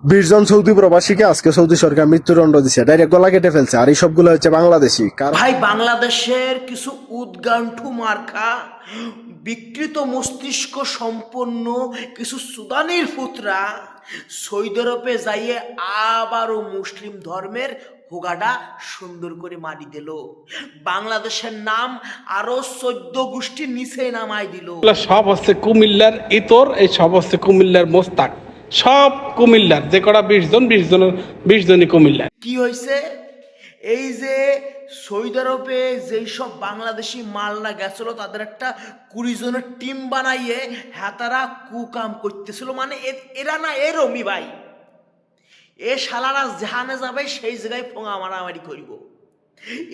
20 জন Saudi প্রবাসীকে আজকে Saudi সরকার মৃত্যুদণ্ড দিচ্ছে, ডাইরেক্ট গলা কেটে ফেলছে। আর এই সবগুলো হচ্ছে বাংলাদেশি। ভাই, বাংলাদেশের কিছু উদ্গান্ঠু মার্কা বিকৃত মস্তিষ্ক সম্পন্ন কিছু সুদানির পুত্রা সৌদি আরবে যাইয়ে আবারও মুসলিম ধর্মের হোগাটা সুন্দর করে মারি দিল। বাংলাদেশের নাম আরো 14 গোষ্ঠী নিচে নামাই দিল। সব হচ্ছে কুমিল্লার ইতর, এই সব হচ্ছে কুমিল্লার মোস্তাক, সব কুমিল্লার যে কটা 20 জনই কুমিল্লার। কি হয়েছে? এই যে সৌদি আরবে যেই সব বাংলাদেশি মালরা গেছিল তাদের একটা 20 জনের টিম বানাইয়ে তারা কুকাম করতেছিল। মানে এরা না এরমি ভাই, এ শালারা যেখানে যাবে সেই জায়গায় ফোঙা মারামারি করিব।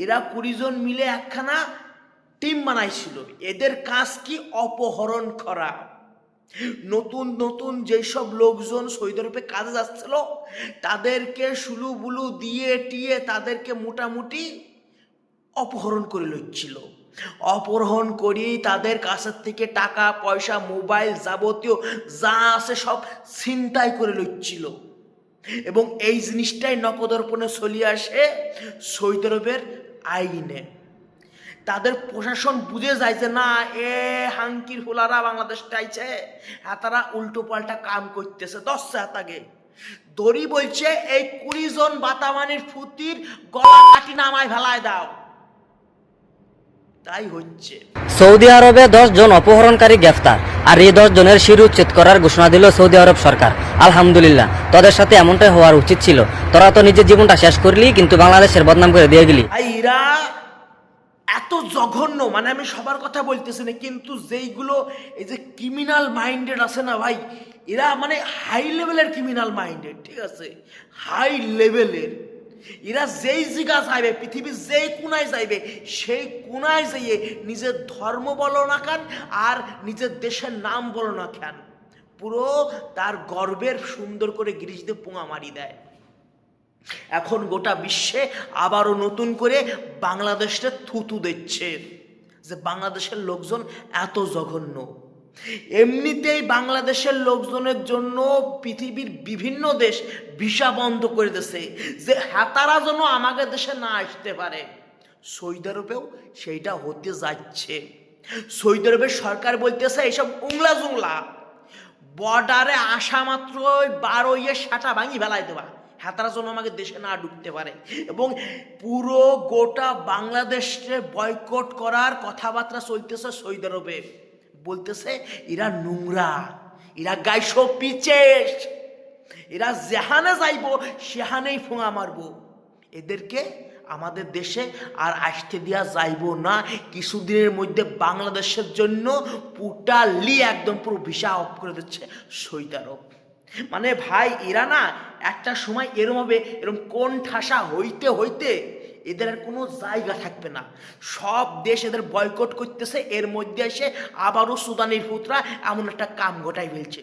এরা 20 জন মিলে একখানা টিম বানাইছিল। এদের কাজ কি? অপহরণ করা। নতুন নতুন যেসব লোকজন সৌদি আরবে কাজে যাচ্ছিল তাদেরকে সুলু বুলু দিয়ে টিয়ে তাদেরকে মোটামুটি অপহরণ করে লইছিল। অপহরণ করি তাদের কাছের থেকে টাকা পয়সা মোবাইল যাবতীয় যা আছে সব ছিনতাই করে লইছিল। এবং এই জিনিসটাই নকদর্পণে চলিয়ে আসে সৌদি আরবের আইনে। তাদের প্রশাসন বুঝে যায় যে না, এ হাঙ্কির ফুলারা বাংলাদেশ চাইছে, তারা উল্টো পাল্টা কাম করতেছে। 10 আগে দড়ি বলছে এই 20 জন বাতামানির ফুতির গলা কাটি নামায় ফেলায় দাও। তাই হচ্ছে। সৌদি আরবে 10 জন অপহরণকারী গ্রেফতার, আর এই 10 জনের শিরুচ্ছেদ করার ঘোষণা দিল সৌদি আরব সরকার। আলহামদুলিল্লাহ, তোদের সাথে এমনটাই হওয়ার উচিত ছিল। তোরা তো নিজের জীবনটা শেষ করলি, কিন্তু বাংলাদেশের বদনাম করে দিয়ে গেলি। এরা এত জঘন্য, মানে আমি সবার কথা বলতেছি না, কিন্তু যেইগুলো এই যে ক্রিমিনাল মাইন্ডেড আছে না ভাই, এরা মানে হাই লেভেলের ক্রিমিনাল মাইন্ডেড, ঠিক আছে, হাই লেভেলের। এরা যেই জায়গা যাইবে, পৃথিবীর যেই কোনায় যাইবে, সেই কোনায় যাইয়ে নিজের ধর্ম বলো না কেন আর নিজের দেশের নাম বলো না কেন, পুরো তার গর্বের সুন্দর করে গিরিশ দিয়ে পোঙা মারি দেয়। এখন গোটা বিশ্বে আবারও নতুন করে বাংলাদেশে থুতু দিচ্ছে যে বাংলাদেশের লোকজন এত জঘন্য। এমনিতেই বাংলাদেশের লোকজনের জন্য পৃথিবীর বিভিন্ন দেশ ভিসা বন্ধ করে দিয়েছে যে তারা যেন আমাদের দেশে না আসতে পারে। সৌদি আরবেও সেইটা হতে যাচ্ছে। সৌদি আরবের সরকার বলতেছে এইসব উংলা জুংলা বর্ডারে আসা মাত্র 12 সাটা ভাঙি ফেলাই দেবা, তারা যেন আমাকে দেশে না ঢুকতে পারে। এবং পুরো গোটা বাংলাদেশে বয়কট করার কথাবার্তা চলতেছে সৌদি আরবে। বলতেছে এরা নোংরা, এরা গাইশো পিচেস, এরা যেখানে যাইব সেখানেই ফোঙা মারবো, এদেরকে আমাদের দেশে আর আসতে দেওয়া যাইব না। কিছুদিনের মধ্যে বাংলাদেশের জন্য পুটালি একদম পুরো ভিসা অফ করে দিচ্ছে সৌদি আরব। মানে ভাই, এরা না একটা সময় এরম হবে, এরম কোন ঠাসা হইতে হইতে এদের আর কোনো জায়গা থাকবে না। সব দেশ এদের বয়কট করতেছে, এর মধ্যে এসে আবারও সুদানির পুত্রা এমন একটা কাম ঘটাই ফেলছে।